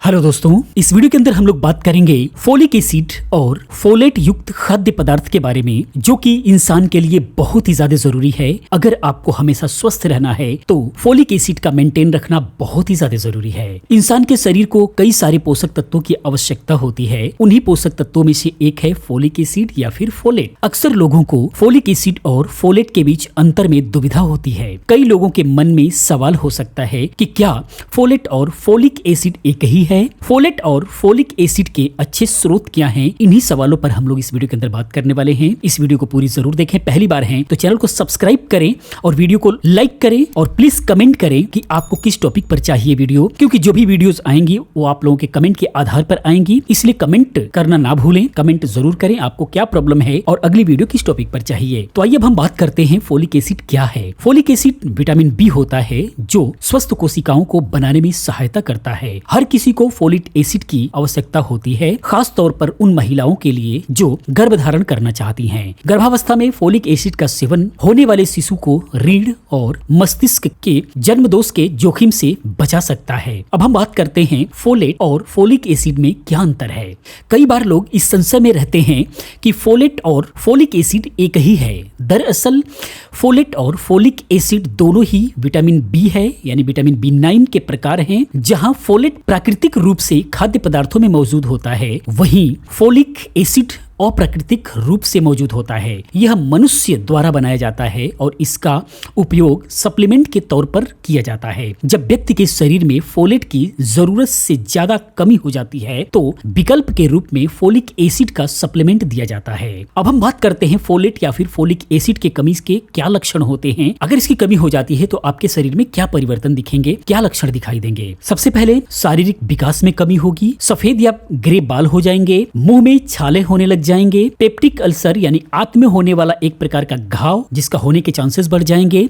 Hello दोस्तों, इस video के अंदर हम लोग बात करेंगे फोलिक एसिड और फोलेट युक्त खाद्य पदार्थ के बारे में, जो कि इंसान के लिए बहुत ही ज्यादा जरूरी है। अगर आपको हमेशा स्वस्थ रहना है तो फोलिक एसिड का मेंटेन रखना बहुत ही ज्यादा जरूरी है। इंसान के शरीर को कई सारे पोषक तत्वों की आवश्यकता होती है। उन्हीं पोषक तत्वों में से एक है फोलिक एसिड या फिर फोलेट। अक्सर लोगों को फोलिक एसिड और फोलेट के बीच अंतर में दुविधा होती है। कई लोगों के मन में सवाल हो सकता है कि क्या फोलेट और फोलिक एसिड एक ही है? फोलेट और फोलिक एसिड के अच्छे स्रोत क्या हैं? इन्हीं सवालों पर हम लोग इस वीडियो के अंदर बात करने वाले हैं। इस वीडियो को पूरी जरूर देखें। पहली बार हैं तो चैनल को सब्सक्राइब करें और वीडियो को लाइक करें और प्लीज कमेंट करें कि आपको किस टॉपिक पर चाहिए वीडियो, क्योंकि जो भी वीडियोस आएंगी वो आप लोगों के कमेंट के आधार पर आएंगी। इसलिए कमेंट करना ना भूलें, कमेंट जरूर करें आपको क्या प्रॉब्लम है और अगली वीडियो किस टॉपिक पर चाहिए। तो आइए अब हम बात करते हैं फोलिक एसिड क्या है। फोलिक एसिड विटामिन बी होता है जो स्वस्थ कोशिकाओं को बनाने में सहायता करता है। हर किसी को फोलिक एसिड की आवश्यकता होती है, खास तौर पर उन महिलाओं के लिए जो गर्भधारण करना चाहती हैं। गर्भावस्था में फोलिक एसिड का सेवन होने वाले शिशु को रीढ़ और मस्तिष्क के जन्म दोष के जोखिम से बचा सकता है। अब हम बात करते हैं फोलेट और फोलिक एसिड में क्या अंतर है। कई बार लोग इस संशय में रहते हैं कि फोलेट और फोलिक एसिड एक ही है। दरअसल फोलेट और फोलिक एसिड दोनों ही विटामिन बी है, यानी विटामिन बी9 के प्रकार हैं। जहां फोलेट प्राकृतिक रूप से खाद्य पदार्थों में मौजूद होता है, वहीं फोलिक एसिड अप्राकृतिक रूप से मौजूद होता है। यह मनुष्य द्वारा बनाया जाता है और इसका उपयोग सप्लीमेंट के तौर पर किया जाता है। जब व्यक्ति के शरीर में फोलेट की जरूरत से ज्यादा कमी हो जाती है तो विकल्प के रूप में फोलिक एसिड का सप्लीमेंट दिया जाता है। अब हम बात करते हैं फोलेट या फिर फोलिक एसिड के कमी के क्या लक्षण होते हैं। अगर इसकी कमी हो जाती है तो आपके शरीर में क्या परिवर्तन दिखेंगे, क्या लक्षण दिखाई देंगे। सबसे पहले शारीरिक विकास में कमी होगी, सफेद या ग्रे बाल हो जाएंगे, मुंह में छाले होने लग जाएंगे, पेप्टिक अल्सर यानी आंत में होने वाला एक प्रकार का घाव जिसका होने के चांसेस बढ़ जाएंगे,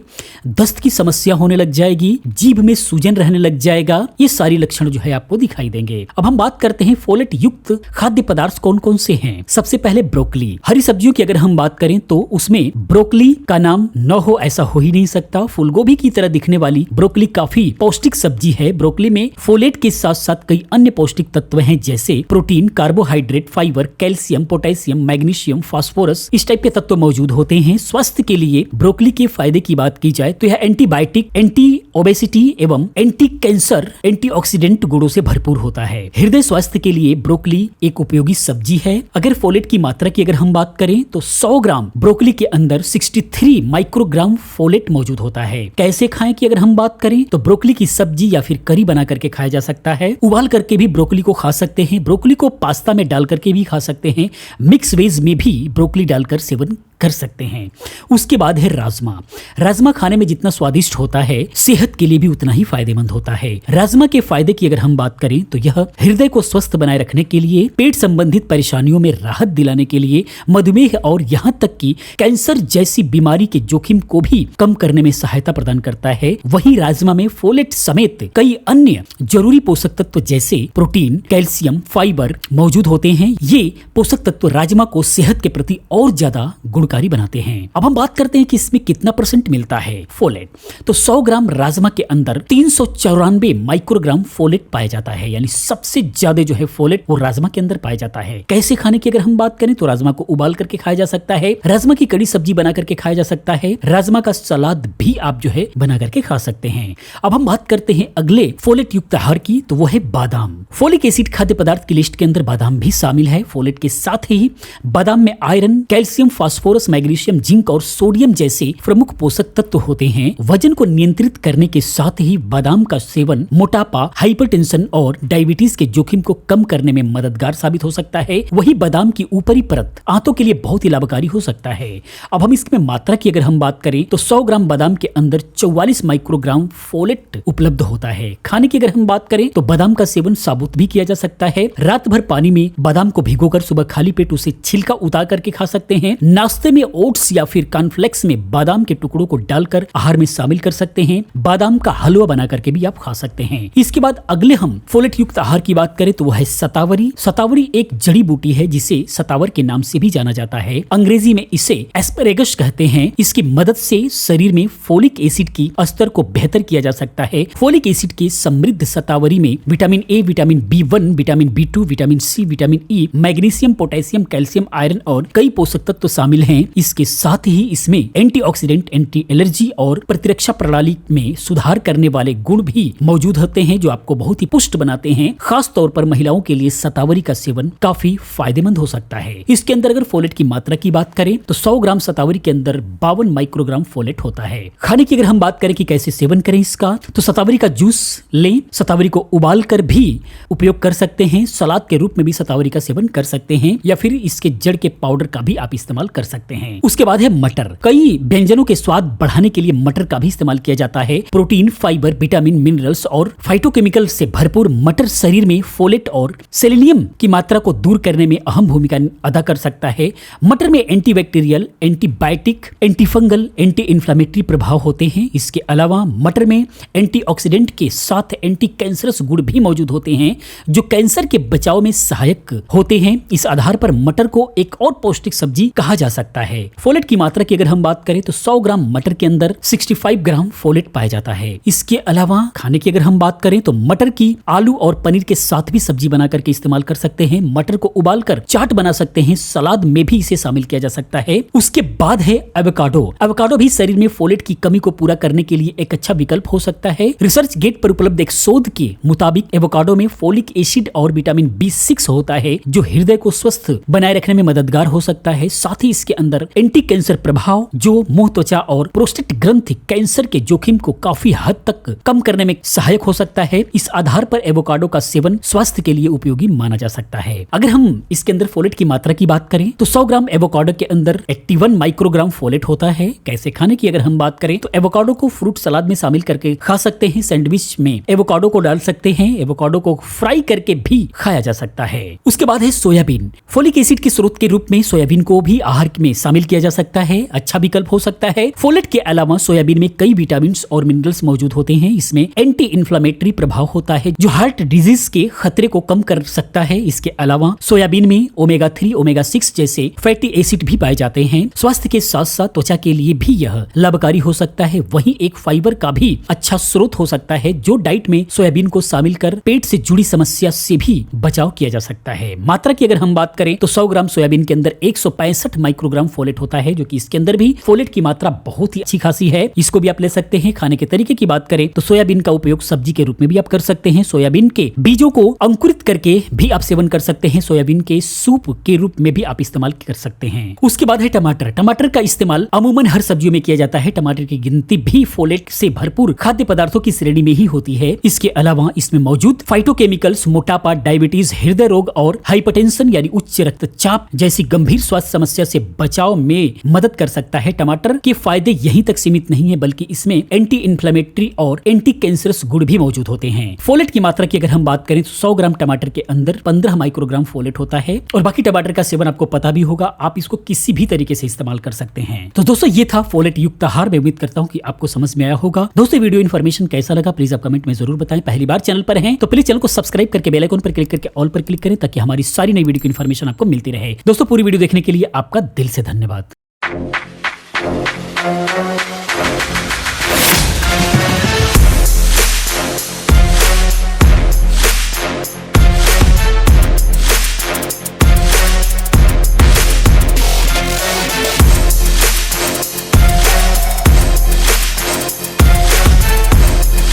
दस्त की समस्या होने लग जाएगी, जीभ में सूजन रहने लग जाएगा। ये सारी लक्षण जो है आपको दिखाई देंगे। अब हम बात करते हैं फोलेट युक्त खाद्य पदार्थ कौन कौन से हैं। सबसे पहले ब्रोकली। हरी सब्जियों की अगर हम बात करें तो उसमें ब्रोकली का नाम न हो ऐसा हो ही नहीं सकता। फूलगोभी की तरह दिखने वाली ब्रोकली काफी पौष्टिक सब्जी है। ब्रोकली में फोलेट के साथ साथ कई अन्य पौष्टिक तत्व हैं, जैसे protein, carbohydrate, fibre, calcium, potassium, magnesium, phosphorus, इस टाइप के तत्व मौजूद होते हैं। स्वास्थ्य के लिए ब्रोकली के फायदे की बात की जाए तो यह एंटीबायोटिक, एंटी ओबेसिटी एवं एंटी कैंसर, एंटीऑक्सीडेंट गुणों से भरपूर होता है। हृदय स्वास्थ्य के लिए ब्रोकली एक उपयोगी सब्जी है। अगर फोलेट की मात्रा की अगर हम बात करें तो 100 ग्राम ब्रोकली के अंदर 63 माइक्रोग्राम फोलेट मौजूद होता है। कैसे खाएं की अगर हम बात करें तो ब्रोकली की सब्जी या फिर करी बना करके खाया जा सकता है। उबाल करके भी ब्रोकली को खा सकते हैं। ब्रोकली को पास्ता में डाल करके भी खा सकते हैं। मिक्स वेज में भी ब्रोकली डालकर सेवन कर सकते हैं। उसके बाद है राजमा। राजमा खाने में जितना स्वादिष्ट होता है, सेहत के लिए भी उतना ही फायदेमंद होता है। राजमा के फायदे की अगर हम बात करें तो यह हृदय को स्वस्थ बनाए रखने के लिए, पेट संबंधित परेशानियों में राहत दिलाने के लिए, मधुमेह और यहाँ तक कि कैंसर जैसी बीमारी के जोखिम को भी कम करने में सहायता प्रदान करता है। वहीं राजमा में फोलेट समेत कई अन्य जरूरी पोषक तत्व जैसे प्रोटीन, कैल्शियम, फाइबर मौजूद होते हैं। ये पोषक तत्व राजमा को सेहत के प्रति और ज्यादा गुणकारी बनाते हैं। अब हम बात करते हैं कि इसमें कितना % मिलता है फोलेट। तो 100 ग्राम राजमा के अंदर 394 माइक्रोग्राम फोलेट पाया जाता है, यानी सबसे ज्यादा जो है फोलेट वो राजमा के अंदर पाया जाता है। कैसे खाने की अगर हम बात करें तो राजमा को उबाल करके खाया जा सकता है, राजमा की कड़ी सब्जी बना करके खाया जा सकता है, राजमा का सलाद भी आप जो है बना करके खा सकते हैं। अब हम बात करते हैं अगले फोलेट युक्त आहार की, तो वो है बादाम। फोलिक एसिड खाद्य पदार्थ की लिस्ट के अंदर बादाम भी शामिल है। फोलेट के साथ ही बादाम में iron, calcium, phosphorus, magnesium, zinc और सोडियम जैसे प्रमुख पोषक तत्व होते हैं। वजन को नियंत्रित करने के साथ ही बादाम का सेवन मोटापा, हाइपरटेंशन और डायबिटीज के जोखिम को कम करने में मददगार साबित हो सकता है। वही बादाम की ऊपरी परत आंतों के लिए बहुत ही लाभकारी हो सकता है। अब हम इसमें मात्रा की अगर हम बात करें तो 100 ग्राम बादाम के अंदर 44 माइक्रोग्राम फोलेट उपलब्ध होता है। खाने की अगर हम बात करें तो बादाम का सेवन साबुत भी किया जा सकता है। रात भर पानी में बादाम को भिगोकर सुबह खाली पेट उसे छिलका उतार करके खा सकते हैं। नाश्ते नाश्ते में ओट्स या फिर कॉर्नफ्लेक्स में बादाम के टुकड़ों को डालकर आहार में शामिल कर सकते हैं। बादाम का हलवा बना करके भी आप खा सकते हैं। इसके बाद अगले हम फोलेट युक्त आहार की बात करें तो वह है शतावरी। शतावरी एक जड़ी बूटी है जिसे शतावर के नाम से भी जाना जाता है। अंग्रेजी में इसे एस्परेगस कहते हैं। इसकी मदद से शरीर में फोलिक एसिड की स्तर को बेहतर किया जा सकता है। फोलिक एसिड के समृद्ध शतावरी में vitamin A, vitamin B1, vitamin B2, vitamin C, vitamin E, magnesium, potassium, calcium, iron और कई पोषक तत्व शामिल हैं। इसके साथ ही इसमें एंटीऑक्सीडेंट, एंटी एलर्जी और प्रतिरक्षा प्रणाली में सुधार करने वाले गुण भी मौजूद होते हैं जो आपको बहुत ही पुष्ट बनाते हैं। खास तौर पर महिलाओं के लिए शतावरी का सेवन काफी फायदेमंद हो सकता है। इसके अंदर अगर फोलेट की मात्रा की बात करें तो 100 ग्राम शतावरी के अंदर 52 माइक्रोग्राम फोलेट होता है। खाने की अगर हम बात करें कि कैसे सेवन करें इसका, तो शतावरी का जूस लें। शतावरी को उबाल कर भी उपयोग कर सकते हैं। सलाद के रूप में भी शतावरी का सेवन कर सकते हैं या फिर इसके जड़ के पाउडर का भी आप इस्तेमाल कर सकते हैं। उसके बाद है मटर। कई व्यंजनों के स्वाद बढ़ाने के लिए मटर का भी इस्तेमाल किया जाता है। प्रोटीन, फाइबर, विटामिन, मिनरल्स और फाइटोकेमिकल से भरपूर मटर शरीर में फोलेट और सेलेनियम की मात्रा को दूर करने में अहम भूमिका अदा कर सकता है। मटर में antibacterial, antibiotic, antifungal, anti inflammatory प्रभाव होते हैं। इसके अलावा मटर में एंटीऑक्सीडेंट के साथ एंटी कैंसरस गुण भी मौजूद होते हैं जो कैंसर के बचाव में सहायक होते हैं। इस आधार पर मटर को एक और पौष्टिक सब्जी कहा जा सकता है। फोलेट की मात्रा की अगर हम बात करें तो 100 ग्राम मटर के अंदर 65 ग्राम फोलेट पाया जाता है। इसके अलावा खाने की अगर हम बात करें तो मटर की आलू और पनीर के साथ भी सब्जी बना करके इस्तेमाल कर सकते हैं। मटर को उबालकर चाट बना सकते हैं। सलाद में भी इसे शामिल किया जा सकता है। उसके बाद है एवोकाडो। एवोकाडो भी शरीर में फोलेट की कमी को पूरा करने के लिए एक अच्छा विकल्प हो सकता है। रिसर्च गेट पर उपलब्ध एक शोध के मुताबिक एवोकाडो में फोलिक एसिड और विटामिन B6 होता है जो हृदय को स्वस्थ बनाए रखने में मददगार हो सकता है। साथ ही इसके अंदर एंटी कैंसर प्रभाव जो मुंह, त्वचा और प्रोस्टेट ग्रंथि कैंसर के जोखिम को काफी हद तक कम करने में सहायक हो सकता है। इस आधार पर एवोकाडो का सेवन स्वास्थ्य के लिए उपयोगी माना जा सकता है। अगर हम इसके अंदर फोलेट की मात्रा की बात करें तो 100 ग्राम एवोकाडो के अंदर 81 माइक्रोग्राम फोलेट होता है। कैसे खाने की अगर हम बात करें तो एवोकाडो को फ्रूट सलाद में शामिल करके खा सकते हैं। सैंडविच में एवोकाडो को डाल सकते हैं। एवोकाडो को फ्राई करके भी खाया जा सकता है। उसके बाद है सोयाबीन। फोलिक एसिड के स्रोत के रूप में सोयाबीन को भी आहार में शामिल किया जा सकता है। अच्छा विकल्प हो सकता है। फोलेट के अलावा सोयाबीन में कई विटामिन और मिनरल्स मौजूद होते हैं। इसमें एंटी इन्फ्लेमेटरी प्रभाव होता है जो हार्ट डिजीज के खतरे को कम कर सकता है। इसके अलावा सोयाबीन में ओमेगा 3, ओमेगा 6 जैसे फैटी एसिड भी पाए जाते हैं। स्वास्थ्य के साथ साथ त्वचा के लिए भी यह लाभकारी हो सकता है। वहीं एक फाइबर का भी अच्छा स्रोत हो सकता है जो डाइट में सोयाबीन को शामिल कर पेट से जुड़ी समस्या से भी बचाव किया जा सकता है। मात्रा की अगर हम बात करें तो 100 ग्राम सोयाबीन के अंदर 165 माइक्रोग्राम फोलेट होता है जो कि इसके अंदर भी फोलेट की मात्रा बहुत ही अच्छी खासी है। इसको भी आप ले सकते हैं। खाने के तरीके की बात करें तो सोयाबीन का उपयोग सब्जी के रूप में भी आप कर सकते हैं। सोयाबीन के बीजों को अंकुरित करके भी आप सेवन कर सकते हैं। सोयाबीन के सूप के रूप में भी आप इस्तेमाल कर सकते हैं। उसके बाद है टमाटर। टमाटर का इस्तेमाल अमूमन हर सब्जियों में किया जाता है। टमाटर की गिनती भी फोलेट से भरपूर खाद्य पदार्थों की श्रेणी में ही होती है। इसके अलावा इसमें मौजूद फाइटोकेमिकल्स मोटापा, डायबिटीज, हृदय रोग और हाइपरटेंशन यानी उच्च रक्तचाप जैसी गंभीर स्वास्थ्य समस्या से बचाव में मदद कर सकता है। टमाटर के फायदे यहीं तक सीमित नहीं है बल्कि इसमें एंटी इन्फ्लेमेटरी और एंटी कैंसरस गुण भी मौजूद होते हैं। फोलेट की मात्रा की अगर हम बात करें तो 100 ग्राम टमाटर के अंदर 15 माइक्रोग्राम फोलेट होता है। और बाकी टमाटर का सेवन आपको पता भी होगा। आप इसको किसी भी तरीके से इस्तेमाल कर सकते हैं। तो दोस्तों ये था फोलेट युक्त आहार। मैं उम्मीद करता हूँ कि आपको समझ में आया होगा। दोस्तों वीडियो इन्फॉर्मेशन कैसा लगा प्लीज आप कमेंट में जरूर बताएं। पहली बार चैनल पर हैं तो प्लीज चैनल को सब्सक्राइब करके बेल आइकन पर क्लिक करके ऑल पर क्लिक करें ताकि हमारी सारी नई वीडियो की इन्फॉर्मेशन आपको मिलती रहे। दोस्तों पूरी वीडियो देखने के लिए आपका दिल से धन्यवाद।